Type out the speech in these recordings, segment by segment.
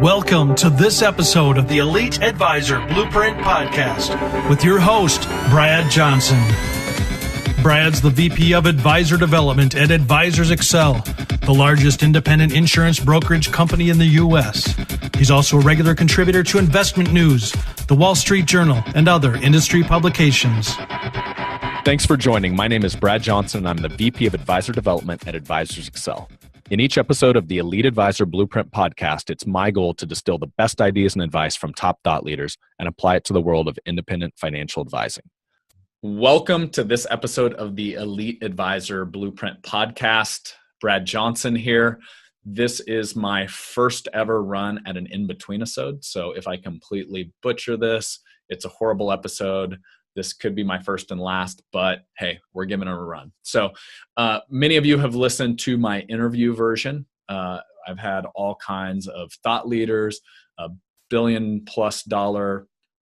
Welcome to this episode of the Elite Advisor Blueprint Podcast with your host, Brad Johnson. Brad's the VP of Advisor Development at Advisors Excel, the largest independent insurance brokerage company in the U.S. He's also a regular contributor to Investment News, The Wall Street Journal, and other industry publications. Thanks for joining. My name is Brad Johnson, and I'm the VP of Advisor Development at Advisors Excel. In each episode of the Elite Advisor Blueprint Podcast, it's my goal to distill the best ideas and advice from top thought leaders and apply it to the world of independent financial advising. Welcome to this episode of the Elite Advisor Blueprint Podcast. Brad Johnson here. This is my first ever run at an in-between episode. So if I completely butcher this, it's a horrible episode. This could be my first and last, but hey, we're giving it a run. So many of you have listened to my interview version. I've had all kinds of thought leaders, $1 billion+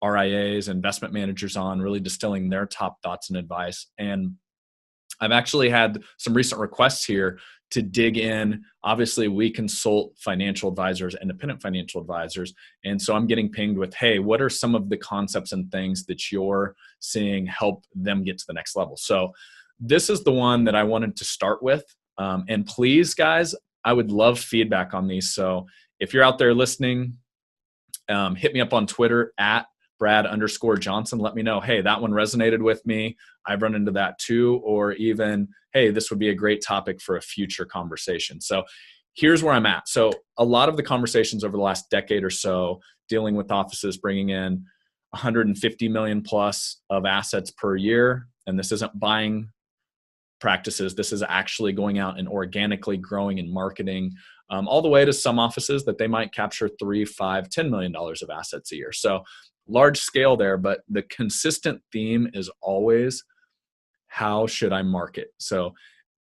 RIAs, investment managers on, really distilling their top thoughts and advice. And I've actually had some recent requests here to dig in. Obviously, we consult financial advisors, independent financial advisors. And so I'm getting pinged with, hey, what are some of the concepts and things that you're seeing help them get to the next level? So this is the one that I wanted to start with. And please, guys, I would love feedback on these. So if you're out there listening, hit me up on Twitter at Brad_Johnson. Let me know, hey, that one resonated with me. I've run into that too. Or even, hey, this would be a great topic for a future conversation. So here's where I'm at. So a lot of the conversations over the last decade or so dealing with offices bringing in 150 million plus of assets per year. And this isn't buying practices. This is actually going out and organically growing and marketing, all the way to some offices that they might capture $3, $5, $10 million of assets a year. So large scale there, but the consistent theme is always, how should I market? So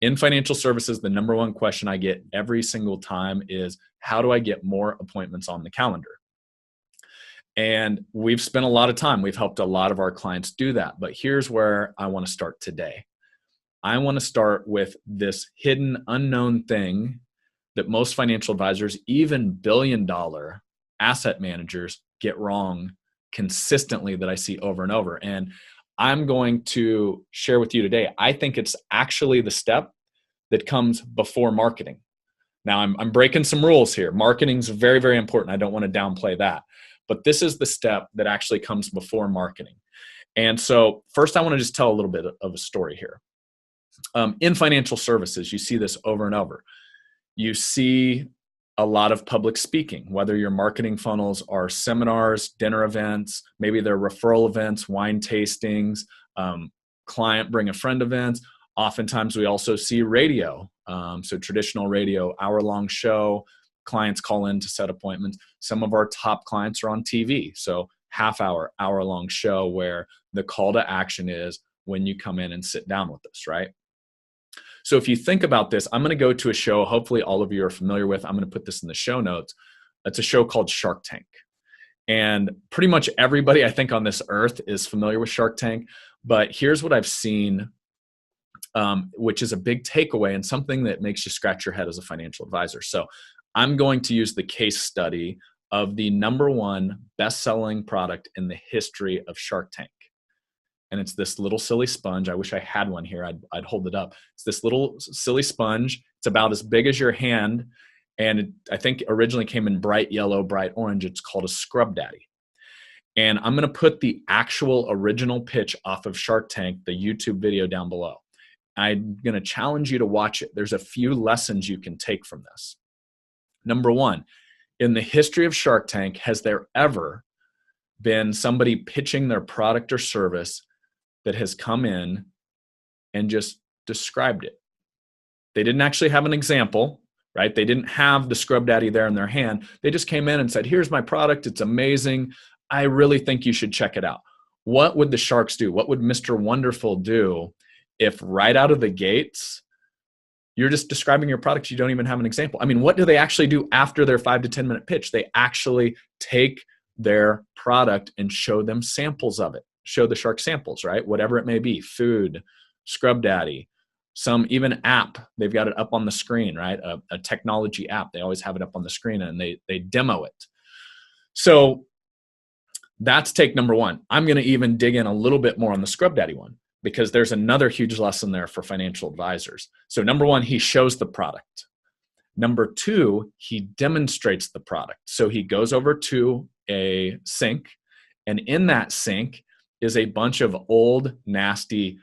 in financial services, the number one question I get every single time is, how do I get more appointments on the calendar? And we've spent a lot of time. We've helped a lot of our clients do that. But here's where I want to start today. I want to start with this hidden, unknown thing that most financial advisors, even billion-dollar asset managers, get wrong consistently, that I see over and over. And I'm going to share with you today, I think it's actually the step that comes before marketing. Now, I'm breaking some rules here. Marketing's very, very important. I don't want to downplay that. But this is the step that actually comes before marketing. And so first, I want to just tell a little bit of a story here. In financial services, you see this over and over. You see a lot of public speaking, whether your marketing funnels are seminars, dinner events, maybe they're referral events, wine tastings, client bring a friend events. Oftentimes we also see radio. So traditional radio, hour-long show, clients call in to set appointments. Some of our top clients are on TV. So half-hour, hour-long show where the call to action is when you come in and sit down with us, right? So if you think about this, I'm going to go to a show hopefully all of you are familiar with. I'm going to put this in the show notes. It's a show called Shark Tank. And pretty much everybody I think on this earth is familiar with Shark Tank. But here's what I've seen, which is a big takeaway and something that makes you scratch your head as a financial advisor. So I'm going to use the case study of the #1 best-selling product in the history of Shark Tank. And it's this little silly sponge. I wish I had one here. I'd hold it up. It's this little silly sponge. It's about as big as your hand. And I think originally came in bright yellow, bright orange. It's called a Scrub Daddy. And I'm going to put the actual original pitch off of Shark Tank, the YouTube video down below. I'm going to challenge you to watch it. There's a few lessons you can take from this. #1, in the history of Shark Tank, has there ever been somebody pitching their product or service that has come in and just described it? They didn't actually have an example, right? They didn't have the Scrub Daddy there in their hand. They just came in and said, here's my product. It's amazing. I really think you should check it out. What would the sharks do? What would Mr. Wonderful do if right out of the gates, you're just describing your product, you don't even have an example? I mean, what do they actually do after their 5 to 10 minute pitch? They actually take their product and show them samples of it. Show the shark samples, right? Whatever it may be, food, Scrub Daddy, some even app. They've got it up on the screen, right? A technology app. They always have it up on the screen and they demo it. So that's take number one. I'm going to even dig in a little bit more on the Scrub Daddy one, because there's another huge lesson there for financial advisors. So number one, he shows the product. Number two, he demonstrates the product. So he goes over to a sink, and in that sink is a bunch of old, nasty,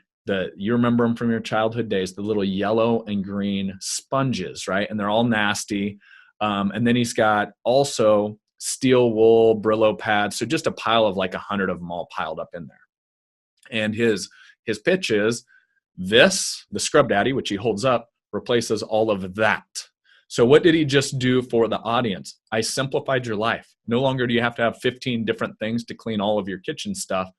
you remember them from your childhood days, the little yellow and green sponges, right? And they're all nasty. And then he's got also steel wool Brillo pads. So just a pile of like 100 of them all piled up in there. And his pitch is this, the Scrub Daddy, which he holds up, replaces all of that. So what did he just do for the audience? I simplified your life. No longer do you have to have 15 different things to clean all of your kitchen stuff,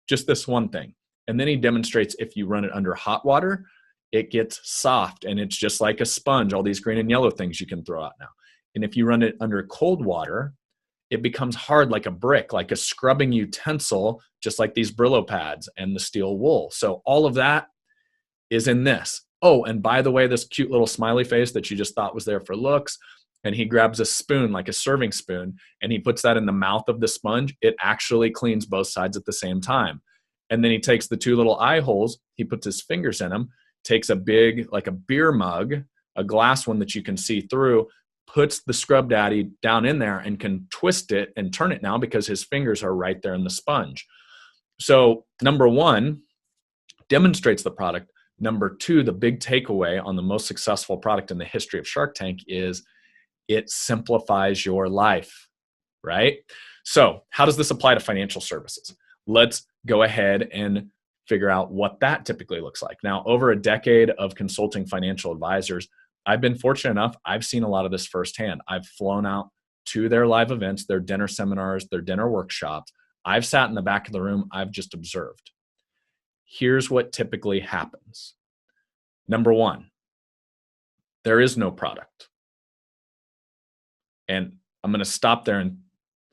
just this one thing. And then he demonstrates if you run it under hot water, it gets soft and it's just like a sponge, all these green and yellow things you can throw out now. And if you run it under cold water, it becomes hard like a brick, like a scrubbing utensil, just like these Brillo pads and the steel wool. So all of that is in this. Oh, and by the way, this cute little smiley face that you just thought was there for looks, and he grabs a spoon, like a serving spoon, and he puts that in the mouth of the sponge. It actually cleans both sides at the same time. And then he takes the two little eye holes, he puts his fingers in them, takes a big, like a beer mug, a glass one that you can see through, puts the Scrub Daddy down in there and can twist it and turn it now because his fingers are right there in the sponge. So number one, demonstrates the product. Number two, the big takeaway on the most successful product in the history of Shark Tank is it simplifies your life, right? So how does this apply to financial services? Let's go ahead and figure out what that typically looks like. Now, over a decade of consulting financial advisors, I've been fortunate enough, I've seen a lot of this firsthand. I've flown out to their live events, their dinner seminars, their dinner workshops. I've sat in the back of the room, I've just observed. Here's what typically happens. Number one, there is no product. And I'm going to stop there and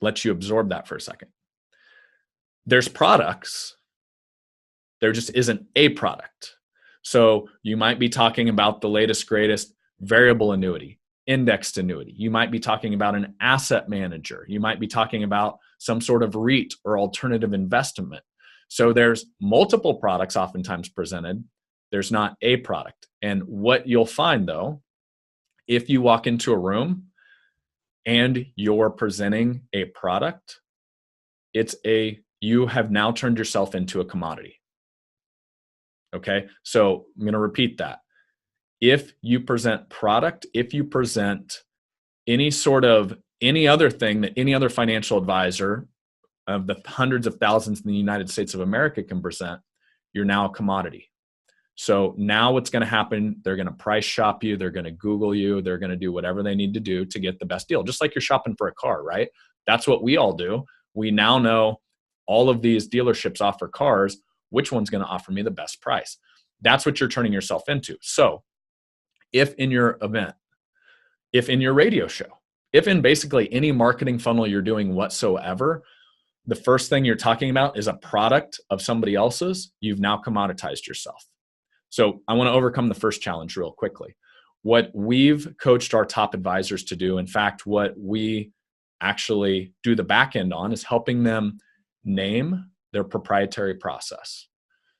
let you absorb that for a second. There's products, there just isn't a product. So you might be talking about the latest, greatest variable annuity, indexed annuity. You might be talking about an asset manager. You might be talking about some sort of REIT or alternative investment. So there's multiple products oftentimes presented. There's not a product. And what you'll find though, if you walk into a room and you're presenting a product, you have now turned yourself into a commodity. Okay. So I'm going to repeat that. If you present product, if you present any other thing that any other financial advisor of the hundreds of thousands in the United States of America can present, you're now a commodity. So now what's going to happen, they're going to price shop you, they're going to Google you, they're going to do whatever they need to do to get the best deal. Just like you're shopping for a car, right? That's what we all do. We now know all of these dealerships offer cars. Which one's going to offer me the best price? That's what you're turning yourself into. So if in your event, if in your radio show, if in basically any marketing funnel you're doing whatsoever, the first thing you're talking about is a product of somebody else's, you've now commoditized yourself. So I want to overcome the first challenge real quickly. What we've coached our top advisors to do, in fact, what we actually do the back end on, is helping them name their proprietary process.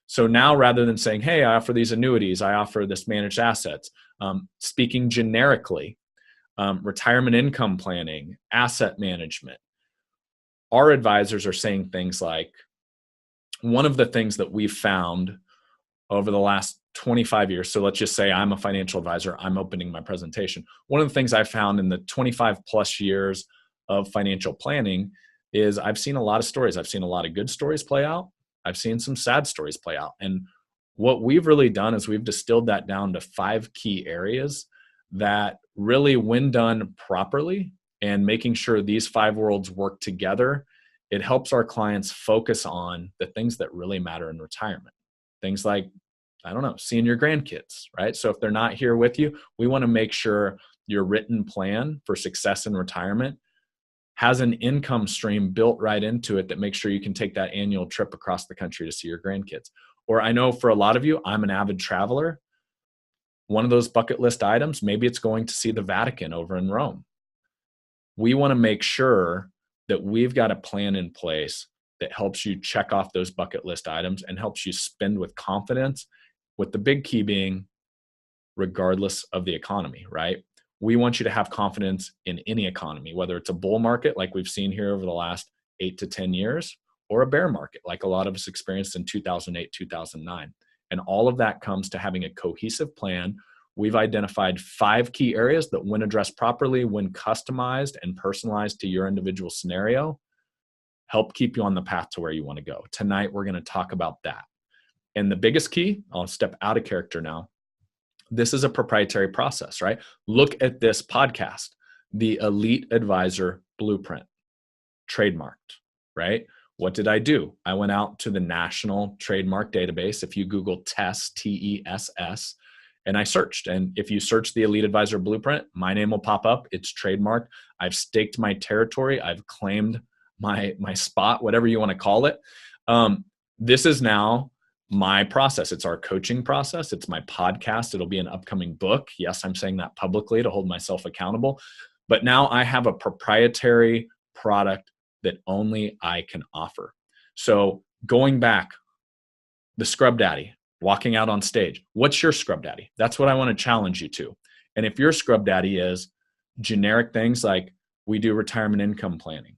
So now rather than saying, hey, I offer these annuities, I offer this managed assets, speaking generically, retirement income planning, asset management, our advisors are saying things like, one of the things that we've found over the last 25 years, so let's just say I'm a financial advisor, I'm opening my presentation. One of the things I found in the 25 plus years of financial planning is I've seen a lot of stories. I've seen a lot of good stories play out. I've seen some sad stories play out. And what we've really done is we've distilled that down to 5 key areas that really, when done properly and making sure these 5 worlds work together, it helps our clients focus on the things that really matter in retirement. Things like, I don't know, seeing your grandkids, right? So if they're not here with you, we want to make sure your written plan for success in retirement has an income stream built right into it that makes sure you can take that annual trip across the country to see your grandkids. Or I know for a lot of you, I'm an avid traveler. One of those bucket list items, maybe it's going to see the Vatican over in Rome. We want to make sure that we've got a plan in place that helps you check off those bucket list items and helps you spend with confidence, with the big key being regardless of the economy, right? We want you to have confidence in any economy, whether it's a bull market like we've seen here over the last 8 to 10 years, or a bear market like a lot of us experienced in 2008, 2009. And all of that comes to having a cohesive plan. We've identified 5 key areas that, when addressed properly, when customized and personalized to your individual scenario, help keep you on the path to where you want to go. Tonight, we're going to talk about that. And the biggest key, I'll step out of character now. This is a proprietary process, right? Look at this podcast, the Elite Advisor Blueprint, trademarked, right? What did I do? I went out to the National Trademark Database. If you Google TESS, T-E-S-S, and I searched. And if you search the Elite Advisor Blueprint, my name will pop up. It's trademarked. I've staked my territory. I've claimed my spot, whatever you want to call it. This is now my process. It's our coaching process. It's my podcast. It'll be an upcoming book. Yes, I'm saying that publicly to hold myself accountable. But now I have a proprietary product that only I can offer. So going back, the Scrub Daddy, walking out on stage. What's your Scrub Daddy? That's what I want to challenge you to. And if your Scrub Daddy is generic things like, we do retirement income planning,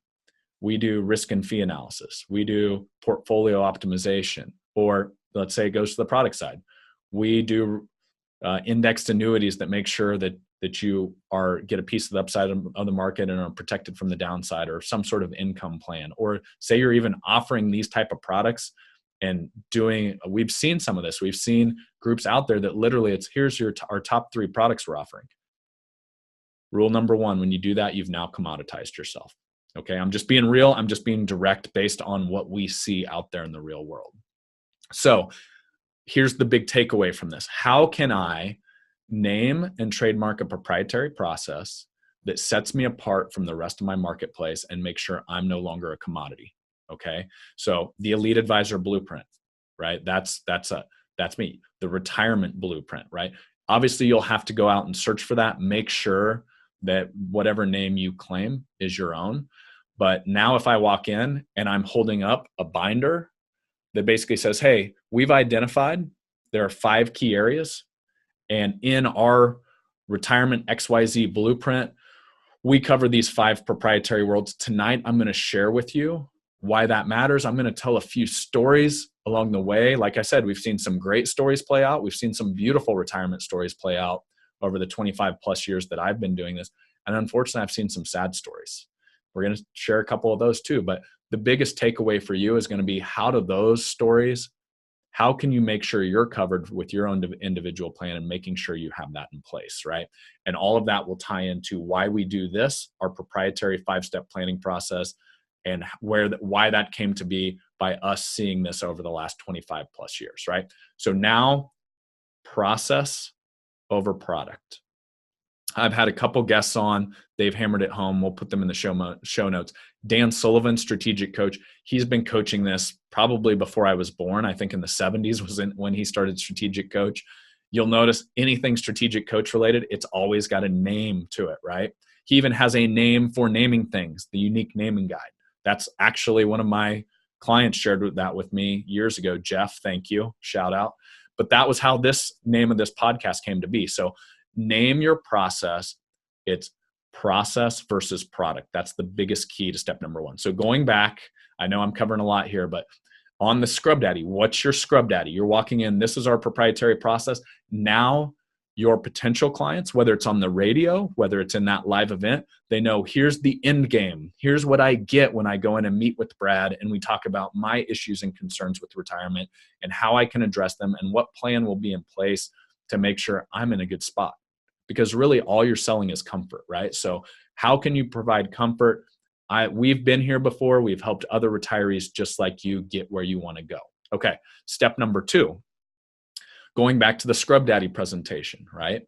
we do risk and fee analysis, we do portfolio optimization, or let's say it goes to the product side, we do indexed annuities that make sure that you get a piece of the upside of the market and are protected from the downside, or some sort of income plan, or say you're even offering these type of products and we've seen some of this. We've seen groups out there that literally here's our top 3 products we're offering. Rule number 1, when you do that, you've now commoditized yourself. Okay. I'm just being real. I'm just being direct based on what we see out there in the real world. So here's the big takeaway from this. How can I name and trademark a proprietary process that sets me apart from the rest of my marketplace and make sure I'm no longer a commodity? Okay. So the Elite Advisor Blueprint, right? That's me. The Retirement Blueprint, right? Obviously you'll have to go out and search for that. Make sure that whatever name you claim is your own. But now if I walk in and I'm holding up a binder that basically says, hey, we've identified there are 5 key areas, and in our Retirement XYZ Blueprint, we cover these 5 proprietary worlds. Tonight, I'm going to share with you why that matters. I'm going to tell a few stories along the way. Like I said, we've seen some great stories play out. We've seen some beautiful retirement stories play out over the 25 plus years that I've been doing this. And unfortunately, I've seen some sad stories. We're going to share a couple of those too. But the biggest takeaway for you is going to be, how do those stories, how can you make sure you're covered with your own individual plan and making sure you have that in place, right? And all of that will tie into why we do this, our proprietary 5-step planning process, and why that came to be by us seeing this over the last 25 plus years, right? So now, process over product. I've had a couple guests on. They've hammered it home. We'll put them in the show notes. Dan Sullivan, strategic coach. He's been coaching this probably before I was born. I think in the 70s was when he started strategic coach. You'll notice anything strategic coach related, it's always got a name to it, right? He even has a name for naming things, the unique naming guide. That's actually one of my clients shared that with me years ago. Jeff, thank you. Shout out. But that was how this name of this podcast came to be. So name your process. It's process versus product. That's the biggest key to step number 1. So going back, I know I'm covering a lot here, but on the Scrub Daddy, what's your Scrub Daddy? You're walking in, this is our proprietary process. Now your potential clients, whether it's on the radio, whether it's in that live event, they know here's the end game. Here's what I get when I go in and meet with Brad and we talk about my issues and concerns with retirement and how I can address them and what plan will be in place to make sure I'm in a good spot. Because really all you're selling is comfort, right? So how can you provide comfort? We've been here before. We've helped other retirees just like you get where you want to go. Okay, step number 2, going back to the Scrub Daddy presentation, right?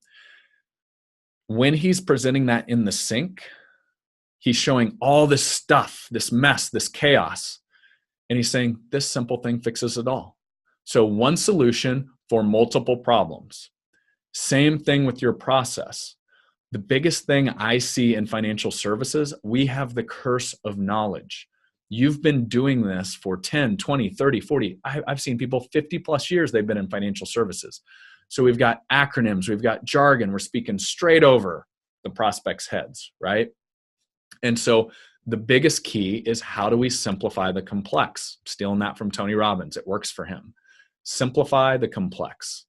When he's presenting that in the sink, he's showing all this stuff, this mess, this chaos. And he's saying, this simple thing fixes it all. So one solution for multiple problems. Same thing with your process. The biggest thing I see in financial services, we have the curse of knowledge. You've been doing this for 10, 20, 30, 40. I've seen people 50 plus years they've been in financial services. So we've got acronyms, we've got jargon, we're speaking straight over the prospect's heads, right? And so the biggest key is, how do we simplify the complex? Stealing that from Tony Robbins. It works for him. Simplify the complex.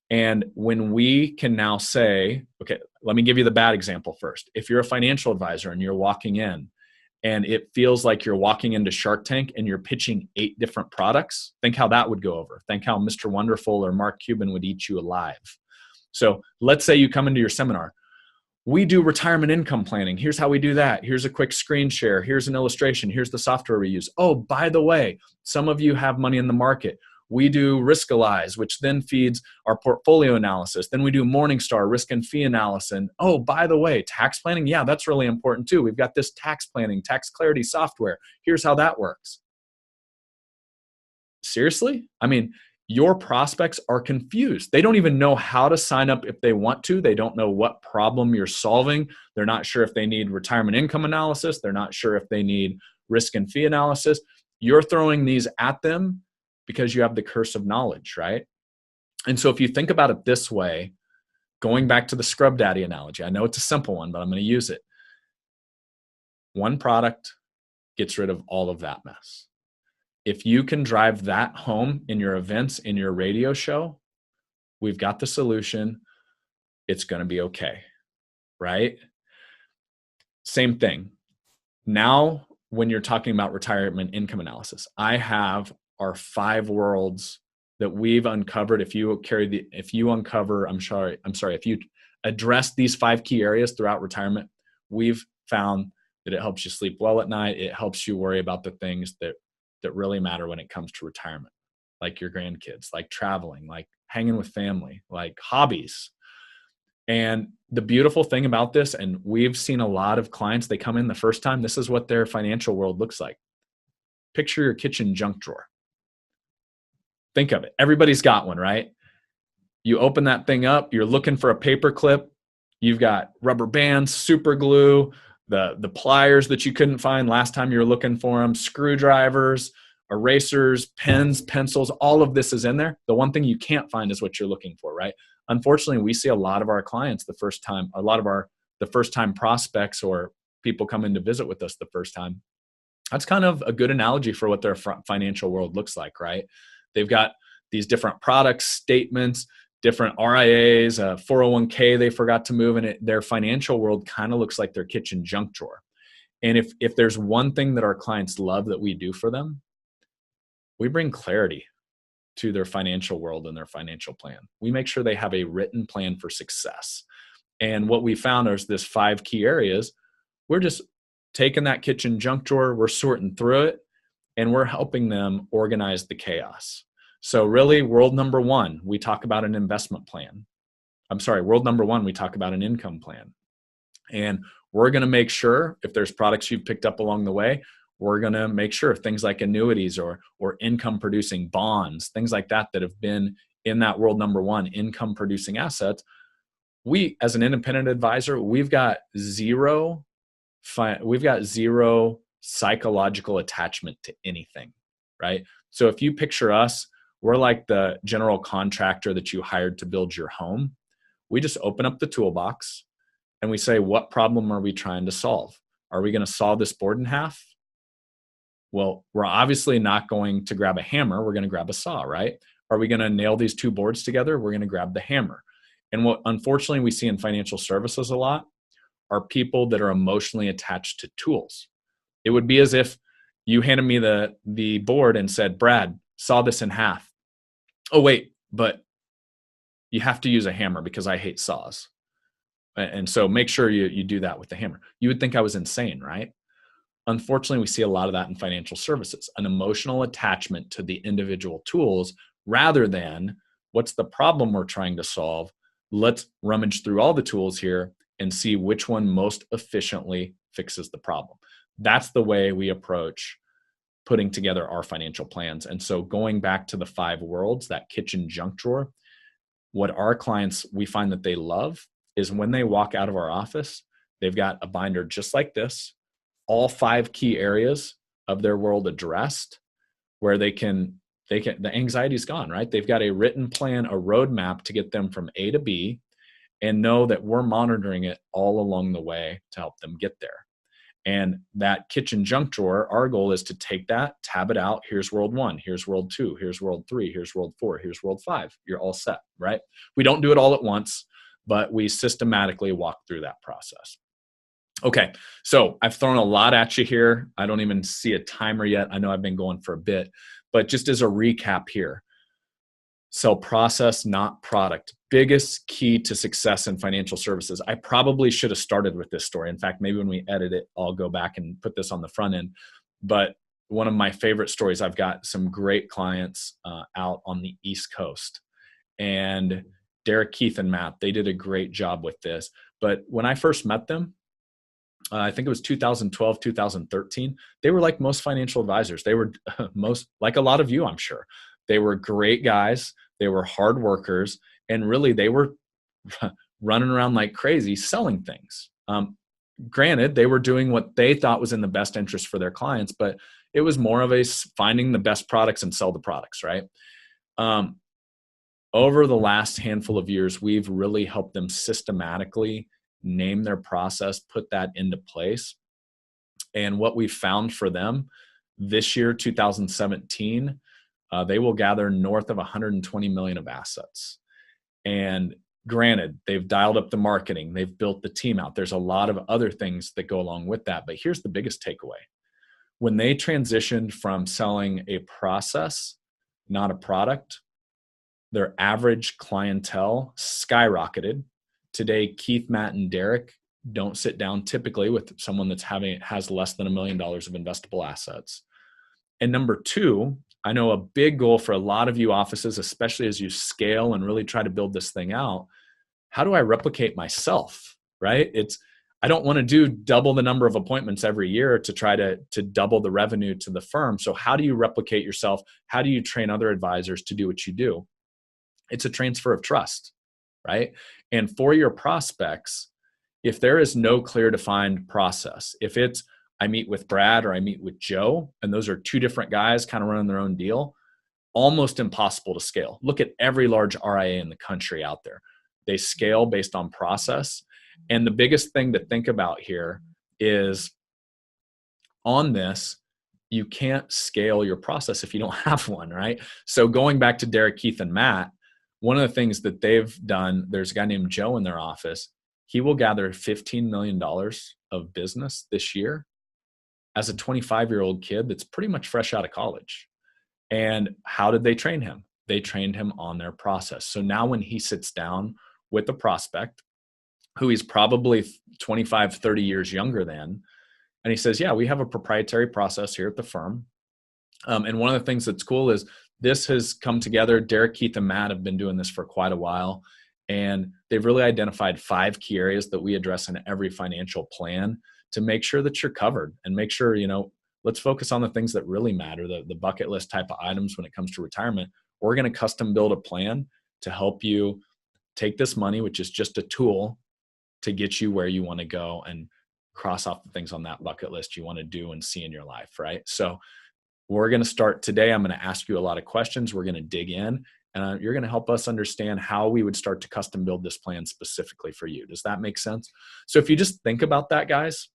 And when we can now say, okay, let me give you the bad example first. If you're a financial advisor and you're walking in and it feels like you're walking into Shark Tank and you're pitching 8 different products, think how that would go over. Think how Mr. Wonderful or Mark Cuban would eat you alive. So let's say you come into your seminar. We do retirement income planning. Here's how we do that. Here's a quick screen share. Here's an illustration. Here's the software we use. Oh, by the way, some of you have money in the market. We do Riskalyze, which then feeds our portfolio analysis. Then we do Morningstar risk and fee analysis. And oh, by the way, tax planning. Yeah, that's really important too. We've got this tax planning, tax clarity software. Here's how that works. Seriously? I mean, your prospects are confused. They don't even know how to sign up if they want to. They don't know what problem you're solving. They're not sure if they need retirement income analysis. They're not sure if they need risk and fee analysis. You're throwing these at them because you have the curse of knowledge, right? And so if you think about it this way, going back to the Scrub Daddy analogy, I know it's a simple one, but I'm going to use it. One product gets rid of all of that mess. If you can drive that home in your events, in your radio show, we've got the solution. It's going to be okay, right? Same thing. Now, when you're talking about retirement income analysis, I have our 5 worlds that we've uncovered. If you address these 5 key areas throughout retirement, we've found that it helps you sleep well at night. It helps you worry about the things that really matter when it comes to retirement, like your grandkids, like traveling, like hanging with family, like hobbies. And the beautiful thing about this, and we've seen a lot of clients, they come in the first time, this is what their financial world looks like. Picture your kitchen junk drawer. Think of it. Everybody's got one, right? You open that thing up, you're looking for a paper clip. You've got rubber bands, super glue, the pliers that you couldn't find last time you were looking for them, screwdrivers, erasers, pens, pencils, all of this is in there. The one thing you can't find is what you're looking for, right? Unfortunately, we see a lot of our clients the first time prospects or people come in to visit with us the first time. That's kind of a good analogy for what their financial world looks like, right? They've got these different products, statements, different RIAs, 401k they forgot to move, and their financial world kind of looks like their kitchen junk drawer. And if there's one thing that our clients love that we do for them, we bring clarity to their financial world and their financial plan. We make sure they have a written plan for success. And what we found is this 5 key areas. We're just taking that kitchen junk drawer, we're sorting through it, and we're helping them organize the chaos. So really, world number 1, we talk about an investment plan. World number 1, we talk about an income plan. And we're going to make sure, if there's products you've picked up along the way, we're going to make sure things like annuities or income producing bonds, things like that have been in that world number 1, income producing assets. We, as an independent advisor, we've got zero psychological attachment to anything, right? So if you picture us, we're like the general contractor that you hired to build your home. We just open up the toolbox and we say, what problem are we trying to solve? Are we going to saw this board in half? Well, we're obviously not going to grab a hammer. We're going to grab a saw, right? Are we going to nail these 2 boards together? We're going to grab the hammer. And what unfortunately we see in financial services a lot are people that are emotionally attached to tools. It would be as if you handed me the board and said, Brad, saw this in half. Oh, wait, but you have to use a hammer because I hate saws. And so make sure you do that with the hammer. You would think I was insane, right? Unfortunately, we see a lot of that in financial services, an emotional attachment to the individual tools rather than what's the problem we're trying to solve. Let's rummage through all the tools here and see which one most efficiently fixes the problem. That's the way we approach putting together our financial plans. And so going back to the 5 worlds, that kitchen junk drawer, what our clients, we find that they love is when they walk out of our office, they've got a binder just like this, all 5 key areas of their world addressed, where the anxiety's gone, right? They've got a written plan, a roadmap to get them from A to B, and know that we're monitoring it all along the way to help them get there. And that kitchen junk drawer, our goal is to take that, tab it out. Here's world 1, here's world 2, here's world 3, here's world 4, here's world 5. You're all set, right? We don't do it all at once, but we systematically walk through that process. Okay, so I've thrown a lot at you here. I don't even see a timer yet. I know I've been going for a bit, but just as a recap here, sell process, not product. Biggest key to success in financial services. I probably should have started with this story. In fact, maybe when we edit it, I'll go back and put this on the front end. But one of my favorite stories, I've got some great clients out on the East Coast. And Derek, Keith, and Matt, they did a great job with this. But when I first met them, I think it was 2012, 2013, they were like most financial advisors. They were most like a lot of you, I'm sure. They were great guys. They were hard workers. And really, they were running around like crazy selling things. Granted, they were doing what they thought was in the best interest for their clients, but it was more of a finding the best products and sell the products, right? Over the last handful of years, we've really helped them systematically name their process, put that into place. And what we found for them this year, 2017, they will gather north of 120 million of assets. And granted, they've dialed up the marketing, they've built the team out. There's a lot of other things that go along with that. But here's the biggest takeaway. When they transitioned from selling a process, not a product, their average clientele skyrocketed. Today, Keith, Matt, and Derek don't sit down typically with someone has less than $1 million of investable assets. And number 2, I know a big goal for a lot of you offices, especially as you scale and really try to build this thing out, how do I replicate myself, right? I don't want to do double the number of appointments every year to try to double the revenue to the firm. So how do you replicate yourself? How do you train other advisors to do what you do? It's a transfer of trust, right? And for your prospects, if there is no clear defined process, if it's I meet with Brad or I meet with Joe, and those are 2 different guys kind of running their own deal, almost impossible to scale. Look at every large RIA in the country out there. They scale based on process. And the biggest thing to think about here is on this, you can't scale your process if you don't have one, right? So going back to Derek, Keith, and Matt, one of the things that they've done, there's a guy named Joe in their office. He will gather $15 million of business this year as a 25-year-old kid that's pretty much fresh out of college. And how did they train him? They trained him on their process. So now when he sits down with a prospect who he's probably 25, 30 years younger than, and he says, yeah, we have a proprietary process here at the firm. And one of the things that's cool is this has come together. Derek, Keith, and Matt have been doing this for quite a while. And they've really identified 5 key areas that we address in every financial plan to make sure that you're covered and make sure, let's focus on the things that really matter, the bucket list type of items when it comes to retirement. We're going to custom build a plan to help you take this money, which is just a tool to get you where you want to go and cross off the things on that bucket list you want to do and see in your life, right? So we're going to start today. I'm going to ask you a lot of questions. We're going to dig in, and you're going to help us understand how we would start to custom build this plan specifically for you. Does that make sense? So if you just think about that, guys,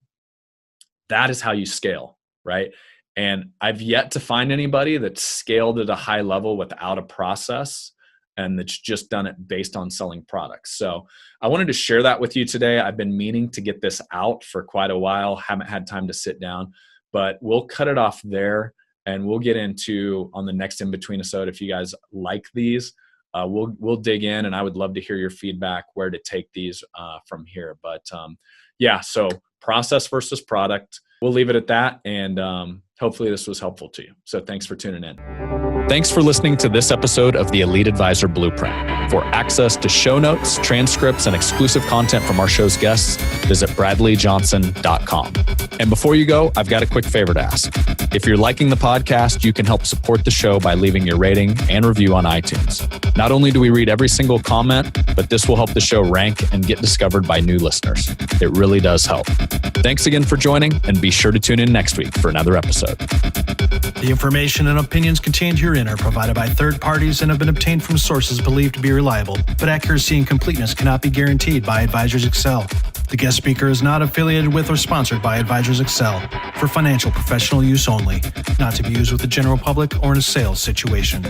that is how you scale, right? And I've yet to find anybody that's scaled at a high level without a process and that's just done it based on selling products. So I wanted to share that with you today. I've been meaning to get this out for quite a while, haven't had time to sit down, but we'll cut it off there. And we'll get into on the next in-between episode. If you guys like these, we'll dig in, and I would love to hear your feedback where to take these from here. But so process versus product. We'll leave it at that and hopefully this was helpful to you. So thanks for tuning in. Thanks for listening to this episode of the Elite Advisor Blueprint. For access to show notes, transcripts, and exclusive content from our show's guests, visit bradleyjohnson.com. And before you go, I've got a quick favor to ask. If you're liking the podcast, you can help support the show by leaving your rating and review on iTunes. Not only do we read every single comment, but this will help the show rank and get discovered by new listeners. It really does help. Thanks again for joining, and be sure to tune in next week for another episode. The information and opinions contained herein are provided by third parties and have been obtained from sources believed to be reliable, but accuracy and completeness cannot be guaranteed by Advisors Excel. The guest speaker is not affiliated with or sponsored by Advisors Excel, for financial professional use only, not to be used with the general public or in a sales situation.